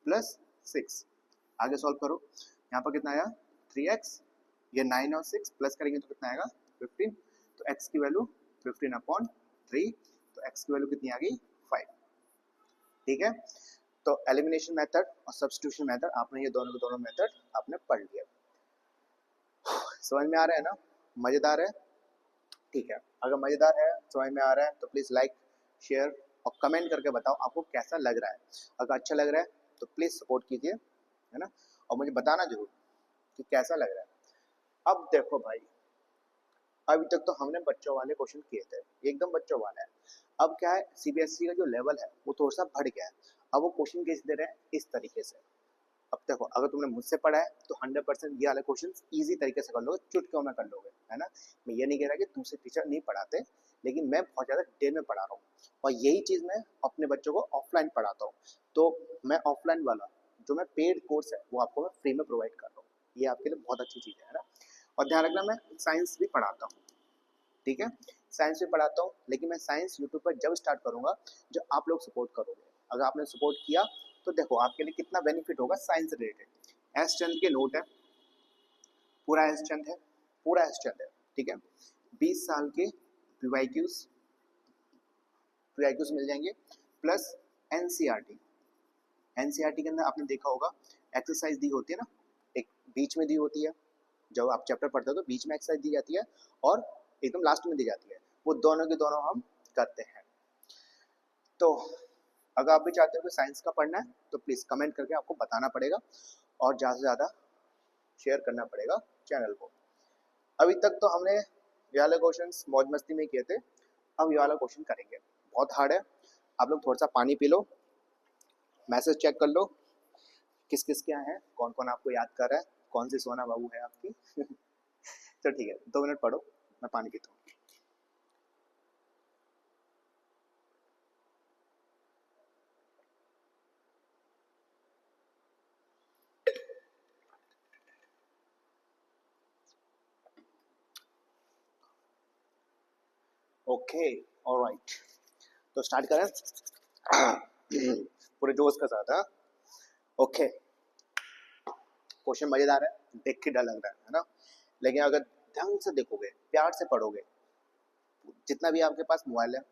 प्लस 6। आगे सॉल्व करो, यहाँ पर कितना आया 3x, ये 9 और 6 प्लस करेंगे तो कितना आएगा 15, तो x की वैल्यू 15/3, तो x की वैल्यू कितनी आ गई 5, ठीक है। तो एलिमिनेशन मेथड और सब्स्टिट्यूशन मेथड, आपने ये दोनों के दोनों मेथड आपने पढ़ लिया, समझ में आ रहा है ना, मजेदार है, ठीक है। अगर मजेदार है, समझ में आ रहा है, तो प्लीज लाइक शेयर और कमेंट करके बताओ आपको कैसा लग रहा है। अगर अच्छा लग रहा है तो प्लीज सपोर्ट कीजिए, है ना, और मुझे बताना जरूर कि कैसा लग रहा है। अब देखो भाई, अभी तक तो हमने बच्चों वाले क्वेश्चन किए थे, एकदम बच्चों वाला है। अब क्या है, सीबीएसई का जो लेवल है वो थोड़ा सा बढ़ गया है। अब वो क्वेश्चन कैसे दे रहे हैं, इस तरीके से। अब देखो, अगर तुमने मुझसे पढ़ा है तो 100% ये वाले क्वेश्चन इजी तरीके से कर लोगे, चुटकियों में कर लोगे, है ना। मैं ये नहीं कह रहा कि तुमसे टीचर नहीं पढ़ाते, लेकिन मैं बहुत ज़्यादा डिटेल में पढ़ा रहा हूँ, और यही चीज़ मैं अपने बच्चों को ऑफलाइन पढ़ाता हूँ। तो मैं ऑफलाइन वाला जो मैं पेड कोर्स है वो आपको मैं फ्री में प्रोवाइड कर रहा हूँ। ये आपके लिए बहुत अच्छी चीज़ है ना। और ध्यान रखना, मैं साइंस भी पढ़ाता हूँ, ठीक है। साइंस भी पढ़ाता हूँ, लेकिन मैं साइंस यूट्यूब पर जब स्टार्ट करूँगा जब आप लोग सपोर्ट करोगे। अगर आपने सपोर्ट किया तो देखो आपके लिए कितना बेनिफिट होगा साइंस रिलेटेड। एस चंद के नोट है, पूरा एस चंद है, पूरा एस चंद है, ठीक है। 20 साल के पीवाईक्यूज मिल जाएंगे, प्लस एनसीईआरटी। एनसीईआरटी के अंदर आपने देखा होगा एक्सरसाइज दी होती है ना, एक बीच में दी होती है, जब आप चैप्टर पढ़ते हो तो बीच में एक्सरसाइज दी जाती है, और एकदम लास्ट में दी जाती है। वो दोनों के दोनों हम करते हैं। तो अगर आप भी चाहते हो कि साइंस का पढ़ना है तो प्लीज़ कमेंट करके आपको बताना पड़ेगा, और ज़्यादा से ज़्यादा शेयर करना पड़ेगा चैनल को। अभी तक तो हमने ये वाले क्वेश्चन मौज मस्ती में किए थे, अब ये वाला क्वेश्चन करेंगे, बहुत हार्ड है। आप लोग थोड़ा सा पानी पी लो, मैसेज चेक कर लो किस किस क्या है, कौन कौन आपको याद कर रहा है, कौन सी सोना बाबू है आपकी। तो ठीक है, 2 मिनट पढ़ो, मैं पानी पीता हूँ। ओके, ऑलराइट, तो स्टार्ट करें। पूरे जोश के साथ, हाँ। ओके, क्वेश्चन मजेदार है, देख के डर लग रहा है ना, लेकिन अगर ढंग से देखोगे, प्यार से पढ़ोगे, जितना भी आपके पास मोबाइल है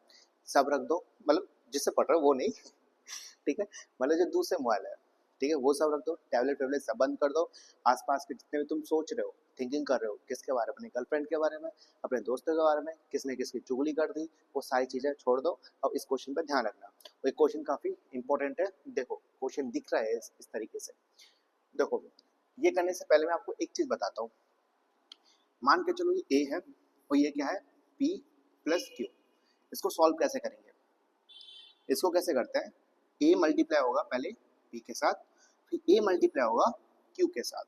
सब रख दो, मतलब जिससे पढ़ रहे हो वो नहीं, ठीक है, मतलब जो दूसरे मोबाइल है, ठीक है, वो सब रख दो, टैबलेट वैबलेट सब बंद कर दो। आसपास के जितने भी तुम सोच रहे हो, थिंकिंग कर रहे हो, किसके बारे में, अपनी गर्लफ्रेंड के बारे में, अपने दोस्तों के बारे में, किसने किसकी चुगली कर दी, वो सारी चीज़ें छोड़ दो। और इस क्वेश्चन पर ध्यान रखना, वो क्वेश्चन काफ़ी इंपॉर्टेंट है। देखो क्वेश्चन दिख रहा है इस तरीके से। देखो, ये करने से पहले मैं आपको एक चीज़ बताता हूँ। मान के चलो ये ए है, और ये क्या है, पी प्लस क्यू। इसको सॉल्व कैसे करेंगे, इसको कैसे करते हैं, ए मल्टीप्लाई होगा पहले पी के साथ, फिर ए मल्टीप्लाई होगा क्यू के साथ,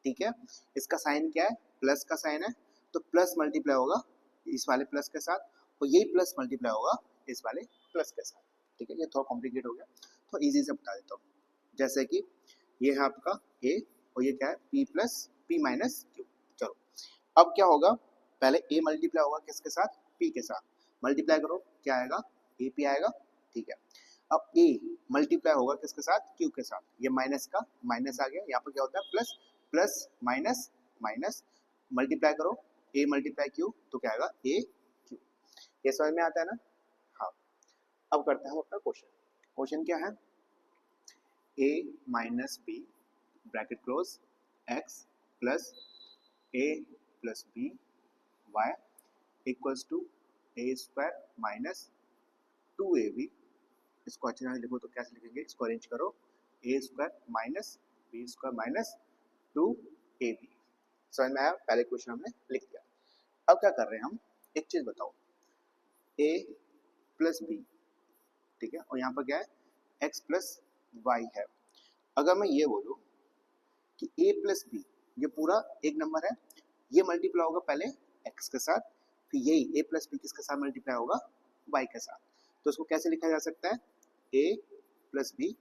ठीक है। इसका साइन क्या है, प्लस का साइन है, तो प्लस मल्टीप्लाई होगा इस वाले प्लस के साथ, और यही प्लस मल्टीप्लाई होगा इस वाले प्लस के साथ, ठीक है। ये थोड़ा कॉम्प्लिकेट हो गया, तो इजी से बता देता हूँ। जैसे कि ये है आपका ए, और ये क्या है, P plus P minus Q. चलो, अब क्या होगा, पहले ए मल्टीप्लाई होगा किसके साथ, पी के साथ, मल्टीप्लाई करो, क्या आएगा, ए पी आएगा, ठीक है। अब ए मल्टीप्लाई होगा किसके साथ, क्यू के साथ, ये माइनस का माइनस आ गया, यहाँ पर क्या होता है plus, plus minus minus, multiply करो, ए मल्टीप्लाई क्यू, तो क्या आएगा, ए क्यू। ये समझ में आता है ना। हाँ, अब करते हैं हम अपना क्वेश्चन। क्वेश्चन क्या है, A minus B bracket close X plus A plus B Y equals to A square minus 2ab। इसको अच्छे से लिखो तो कैसे लिखेंगे, इसको अरेंज करो, A square minus B square minus 2ab। समझ में आया, पहले क्वेश्चन हमने लिख दिया। अब क्या कर रहे हैं हम, एक चीज बताओ, a प्लस बी, ठीक है, और यहाँ पर क्या है, x प्लस वाई है। अगर मैं ये बोलूँ कि a प्लस बी, ये पूरा एक नंबर है, ये मल्टीप्लाई होगा पहले x के साथ, फिर यही a प्लस बी किसके साथ मल्टीप्लाई होगा, y के साथ। तो इसको कैसे लिखा जा सकता है, a plus b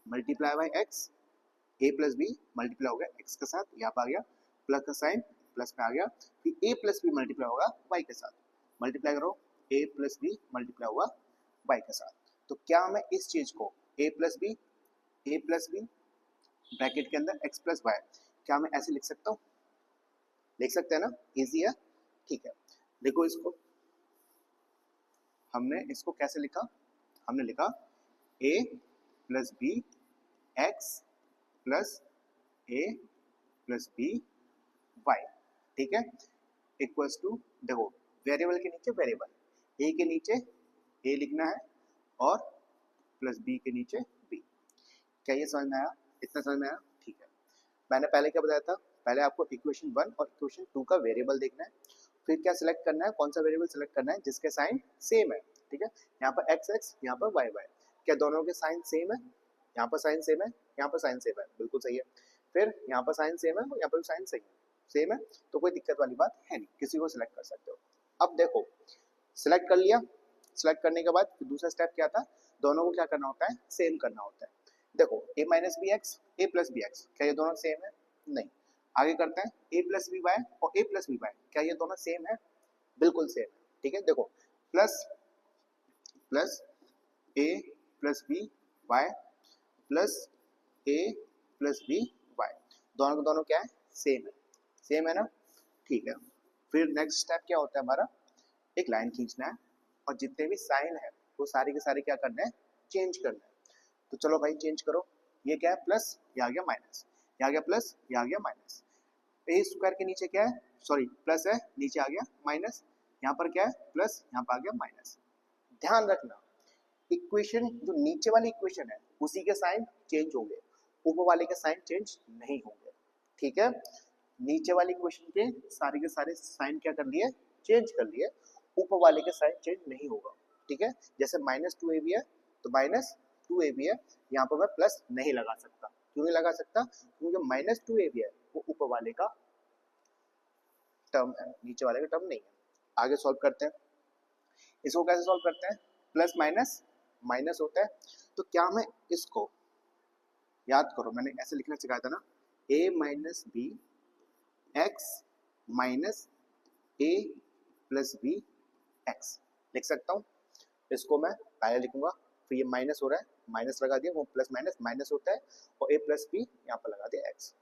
multiply by x, a plus b multiply हो गया एक्स के साथ, यहाँ पर आ गया प्लस का साइन, प्लस में आ गया, फिर ए प्लस बी मल्टीप्लाई होगा वाई के साथ, मल्टीप्लाई करो, ए प्लस बी मल्टीप्लाई होगा वाई के साथ। तो क्या मैं इस चीज को ए प्लस बी ब्रैकेट के अंदर एक्स प्लस वाई, क्या मैं ऐसे लिख सकता हूँ, लिख सकते हैं ना, इजी है, ठीक है। देखो इसको, हमने इसको कैसे लिखा, हमने लिखा a plus b x plus A plus B y, ठीक है, इक्वल्स टू, देखो वेरिएबल के नीचे वेरिएबल, ए के नीचे ए लिखना है और प्लस बी के नीचे बी। क्या ये समझ में आया, इतना समझ में आया, ठीक है। मैंने पहले क्या बताया था, पहले आपको इक्वेशन 1 और इक्वेशन 2 का वेरिएबल देखना है, फिर क्या सिलेक्ट करना है, कौन सा वेरिएबल सिलेक्ट करना है जिसके साइन सेम है, ठीक है। यहाँ पर एक्स एक्स, यहाँ पर वाई वाई, क्या दोनों के साइन सेम है? यहाँ पर साइन सेम है, यहाँ पर साइन सेम है, बिल्कुल सही है। फिर यहाँ पर साइन सेम है, यहाँ पर साइन सेम है, तो कोई दिक्कत वाली बात है नहीं, किसी को सिलेक्ट कर सकते हो। अब देखो सिलेक्ट कर लिया, सिलेक्ट करने के बाद दूसरा स्टेप क्या था, दोनों को क्या करना होता है, सेम करना होता है। देखो a minus b x, a plus b x, क्या ये दोनों सेम है? नहीं। आगे करते हैं a प्लस बी वाई और a प्लस बी वाई, क्या ये दोनों सेम है? बिल्कुल सेम है, ठीक है। देखो plus plus a plus B y plus a plus B y, दोनों के दोनों क्या है, सेम है ना, ठीक है। फिर नेक्स्ट स्टेप क्या होता है हमारा, एक लाइन खींचना है और जितने भी साइन है वो सारे के सारे क्या करना है, चेंज करना है। तो चलो भाई चेंज करो, ये क्या है प्लस, ये आ गया माइनस, ये आ गया प्लस, ये आ गया माइनस। ए स्क्वायर के नीचे क्या है, सॉरी प्लस है, नीचे आ गया माइनस, यहाँ पर क्या है प्लस, यहाँ पर आ गया माइनस। ध्यान रखना इक्वेशन जो नीचे वाली इक्वेशन है उसी के साइन चेंज होंगे, ऊपर वाले के साइन चेंज नहीं होंगे, ठीक है। नीचे वाली इक्वेशन के सारे साइन क्या कर लिए, चेंज कर लिए, ऊपर वाले के साइन चेंज नहीं होगा, ठीक है। जैसे माइनस टू ए बी है तो माइनस टू ए बी है, यहाँ पर मैं प्लस नहीं लगा सकता, क्यों नहीं लगा सकता, क्योंकि जो माइनस टू ए बी है वो ऊपर वाले का टर्म है, नीचे वाले का टर्म नहीं है। आगे सॉल्व करते हैं, इसको कैसे सॉल्व करते हैं, प्लस माइनस माइनस होता है, तो क्या मैं इसको याद करो, मैंने ऐसे लिखना सिखाया था ना, a minus b x minus a plus b x लिख सकता हूँ। इसको मैं पहले लिखूंगा, फिर ये माइनस हो रहा है, माइनस लगा दिया, वो प्लस माइनस माइनस होता है, और ए प्लस बी यहाँ पर लगा दिया एक्स,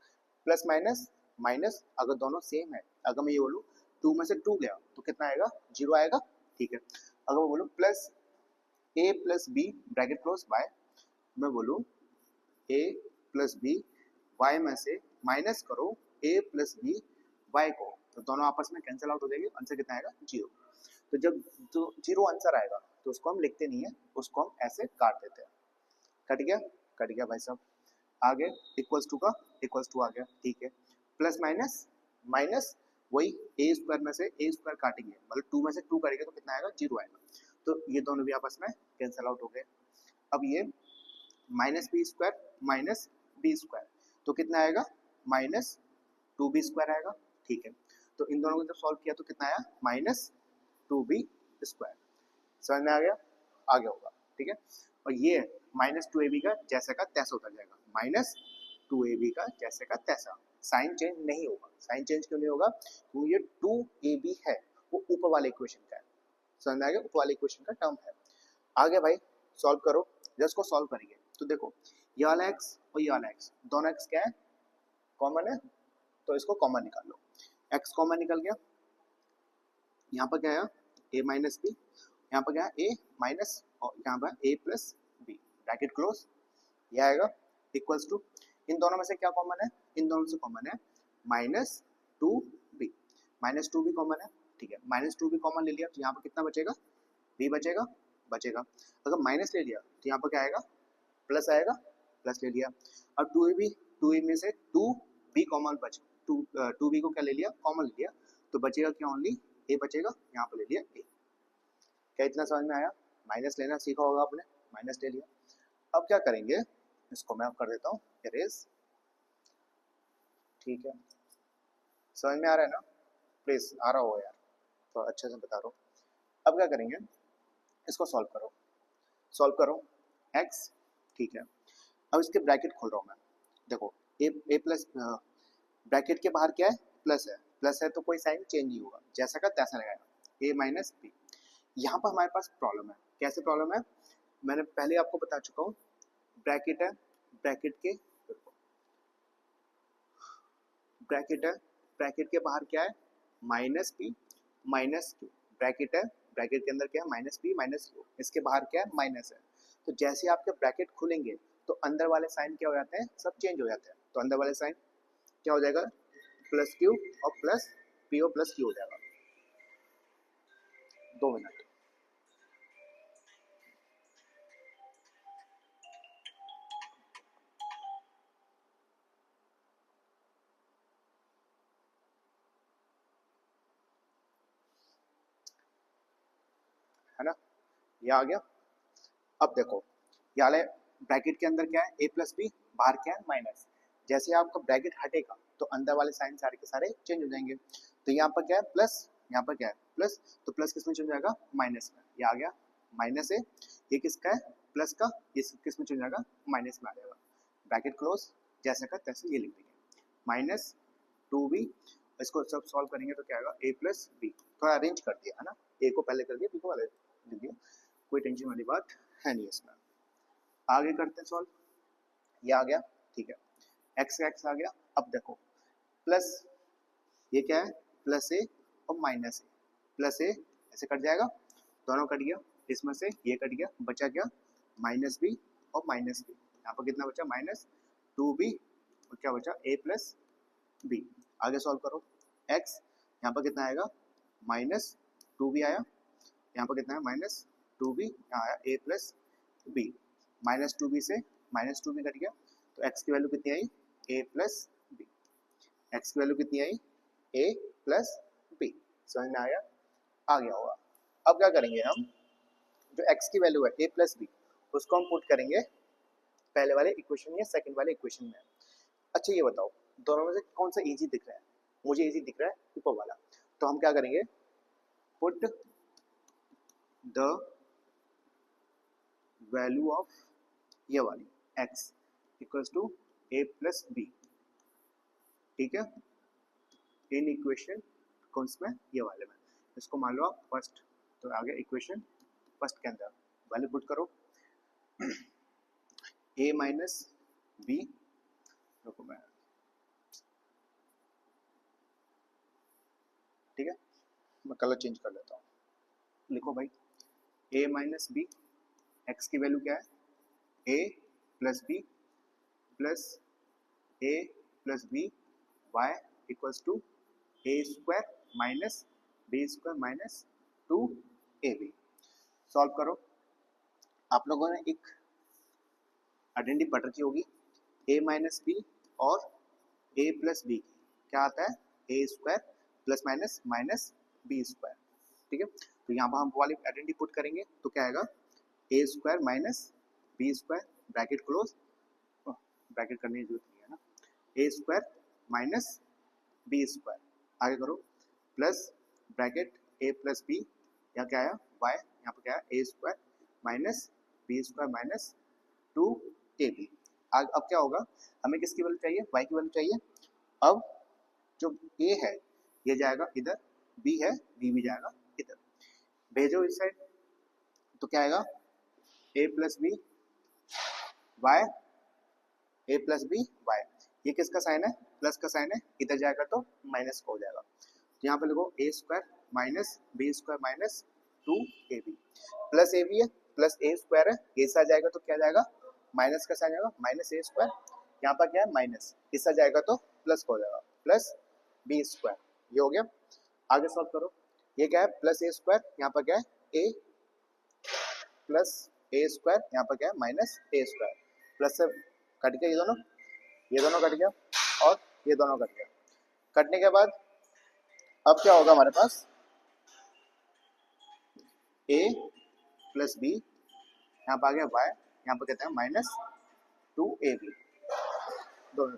प्लस माइनस माइनस, अगर दोनों सेम है, अगर मैं ये बोलूँ टू में से टू गया तो कितना आएगा, जीरो आएगा, ठीक है। अगर मैं बोलूँ plus A plus b bracket close by, मैं बोलूँ ए प्लस बी वाई में से माइनस करो ए प्लस बी वाई को, तो दोनों आपस में कैंसिल आउट हो जाएंगे, आंसर कितना आएगा, जीरो। तो जब जो जीरो आंसर आएगा तो उसको हम लिखते नहीं है, उसको हम ऐसे काट देते हैं, कट गया भाई साहब। आगे इक्वल्स टू का इक्वल्स टू आ गया, ठीक है। प्लस माइनस माइनस, वही ए स्क्वायर में से ए स्क्वायर काटेंगे, मतलब टू में से टू करेंगे तो कितना आएगा, जीरो आएगा, तो ये दोनों भी आपस में कैंसिल आउट हो गए। अब ये minus B square minus B square, तो कितना आएगा, माइनस टू बी स्क्वायर आएगा, ठीक है। तो इन दोनों को जब सॉल्व किया तो कितना आया, माइनस टू बी स्क्वायर, समझ में आ गया, आगे होगा, ठीक है। और ये माइनस टू ए बी का जैसे का तैसा उतर जाएगा, माइनस टू ए बी का जैसे का तैसा, साइन चेंज नहीं होगा। साइन चेंज क्यों नहीं होगा, क्योंकि ये टू ए बी है वो ऊपर वाले इक्वेशन का है, समझ में आ गया, ऊपर वाले इक्वेशन का टर्म है। आगे भाई सॉल्व करो, जब इसको सॉल्व करेंगे तो देखो ये वाला एक्स और ये वाला एक्स, दोनों एक्स क्या है, कॉमन है, तो इसको कॉमन निकाल लो, एक्स कॉमन निकल गया, यहाँ पर क्या है ए माइनस बी, यहाँ पर क्या है ए माइनस, और यहाँ पर ए प्लस बी ब्रैकेट क्लोज, ये आएगा इक्वल्स टू, इन दोनों में से क्या कॉमन है, इन दोनों से कॉमन है minus two b, minus two b common है, ठीक है। माइनस टू बी कॉमन ले लिया तो यहाँ पर कितना बचेगा, बी बचेगा। अगर माइनस ले लिया तो यहाँ पर क्या आएगा, प्लस आएगा, प्लस ले लिया। और टू ए में से टू बी कॉमन बचे, टू बी को क्या ले लिया, कॉमन ले लिया, तो बचेगा क्या, ओनली ए बचेगा, यहाँ पर ले लिया ए। क्या इतना समझ में आया, माइनस लेना सीखा होगा आपने, माइनस ले लिया। अब क्या करेंगे, इसको मैं कर देता हूँ इरेज, ठीक है। समझ में आ रहा है ना, प्लीज आ रहा हो यार, तो अच्छे से बता रहा हूँ। अब क्या करेंगे, इसको सॉल्व करो एक्स, ठीक है। अब इसके ब्रैकेट खोल रहा हूँ मैं, देखो ए प्लस, ब्रैकेट के बाहर क्या है, प्लस है तो कोई साइन चेंज नहीं होगा, जैसा का तैसा रहेगा, ए माइनस बी। यहाँ पर हमारे पास प्रॉब्लम है, कैसे प्रॉब्लम है, मैंने पहले आपको बता चुका हूँ, ब्रैकेट है, ब्रैकेट के बाहर क्या है, minus b minus q, bracket है, ब्रैकेट के अंदर क्या है, माइनस बी माइनस क्यू, इसके बाहर क्या है, माइनस है। तो जैसे आपके ब्रैकेट खुलेंगे तो अंदर वाले साइन क्या हो जाते हैं, सब चेंज हो जाते हैं, तो अंदर वाले साइन क्या हो जाएगा, प्लस क्यू और प्लस पी और प्लस क्यू हो जाएगा। 2 मिनट, है ना, ये आ गया। अब देखो ये वाले ब्रैकेट के अंदर क्या है, a प्लस बी, बाहर क्या है माइनस। जैसे आपका ब्रैकेट हटेगा तो अंदर वाले साइन सारे के सारे चेंज हो जाएंगे। तो यहाँ पर क्या है प्लस, यहाँ पर क्या है प्लस, तो प्लस किस में चेंज हो जाएगा माइनस में, ये आ गया माइनस है। ये किसका है प्लस का, ये किस में चेंज हो जाएगा माइनस में आ जाएगा। ब्रैकेट क्लोज, जैसे का तैसे ये लिख देंगे माइनस 2b। इसको सब सॉल्व करेंगे तो क्या आएगा a प्लस बी। थोड़ा अरेंज कर दिया है ना, a को पहले कर दिया b को पहले लिख दिया, कोई टेंशन वाली बात है नहीं इसमें। आगे करते हैं सॉल्व, ये आ गया ठीक है, x का x आ गया। अब देखो प्लस, ये क्या है प्लस a और माइनस a, प्लस a ऐसे कट जाएगा, दोनों कट गया, इसमें से ये कट गया, बचा क्या माइनस b और माइनस b। यहाँ पर कितना बचा माइनस 2b और क्या बचा a प्लस b। आगे सॉल्व करो, x यहाँ पर कितना आएगा माइनस 2b आया, यहाँ पर कितना है माइनस 2b, यहाँ आया a plus b। Minus 2b से माइनस 2b कट गया, तो x की वैल्यू कितनी आई a प्लस b। x की वैल्यू कितनी आई a प्लस b। समझ में आया, आ गया होगा। अब क्या करेंगे हम, जो x की वैल्यू है a प्लस b, उसको हम पुट करेंगे पहले वाले इक्वेशन या सेकंड वाले इक्वेशन में। अच्छा ये बताओ दोनों में से कौन सा इजी दिख रहा है, मुझे इजी दिख रहा है ऊपर वाला। तो हम क्या करेंगे, पुट द वैल्यू ऑफ ये वाली x equals to a plus b, ठीक है, इन इक्वेशन कौन में ये वाले में। इसको मान लो आप फर्स्ट, तो आ गया इक्वेशन फर्स्ट के अंदर वैल्यू पुट करो a माइनस बी, देखो मैं ठीक है, मैं कलर चेंज कर लेता हूँ। लिखो भाई a माइनस बी, एक्स की वैल्यू क्या है a plus b plus a plus B Y equals to a square minus B square minus 2ab। Solve करो, आप लोगों ने एक आइडेंटिटी पढ़ रखी होगी a माइनस बी और a प्लस बी की, क्या आता है a square plus minus minus B square, ठीक है। तो यहाँ पर हम वाली आइडेंटिटी पुट करेंगे तो क्या आएगा a square minus B square, bracket close, bracket करने की जरूरत नहीं है ना, a square minus B square, आगे करो plus bracket a plus b, यहाँ क्या आया y, यहाँ पर क्या है a square minus B square minus 2ab। अब क्या होगा, हमें किसकी वैल्यू चाहिए y की वैल्यू चाहिए। अब जो a है ये जाएगा इधर, b है b भी जाएगा इधर, भेजो इस साइड, तो क्या आएगा a plus B y, a plus B y, ये किसका साइन है प्लस का साइन है, इधर जाएगा तो माइनस का हो जाएगा। तो यहाँ पे लिखो a square minus B square minus 2ab, plus a भी है प्लस a स्क्वायर है, ये आ जाएगा तो क्या जाएगा माइनस का साइन आएगा माइनस a स्क्वायर, यहाँ पर क्या है माइनस, इससे जाएगा तो प्लस का हो जाएगा प्लस बी स्क्वायर, ये हो गया। आगे सॉल्व करो, ये क्या है प्लस a स्क्वायर, यहाँ पर क्या है a प्लस a स्क्वायर, यहाँ पर क्या है माइनस a स्क्वायर, प्लस से कट गया ये दोनों कट गया और ये दोनों कट गया। कटने के बाद अब क्या होगा हमारे पास a प्लस बी, यहाँ पर आ गया y, यहाँ पर कहते हैं माइनस 2ab दोनों।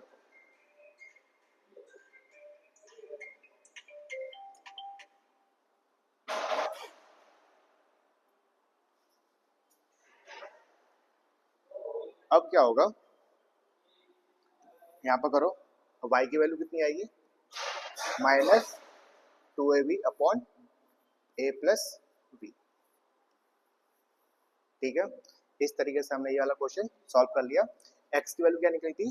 अब क्या होगा, यहाँ पर करो, y की वैल्यू कितनी आएगी minus 2ab upon a plus b, ठीक है। इस तरीके से हमने ये वाला क्वेश्चन सॉल्व कर लिया। x की वैल्यू क्या निकली थी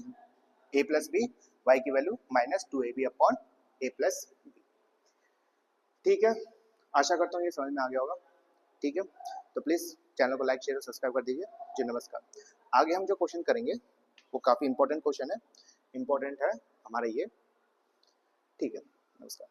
a प्लस बी, y की value minus 2ab upon a plus b, ठीक है। आशा करता हूँ ये समझ में आ गया होगा, ठीक है। तो प्लीज़ चैनल को लाइक शेयर और सब्सक्राइब कर दीजिए जी, नमस्कार। आगे हम जो क्वेश्चन करेंगे वो काफ़ी इंपॉर्टेंट क्वेश्चन है, इंपॉर्टेंट है हमारा ये, ठीक है, नमस्कार।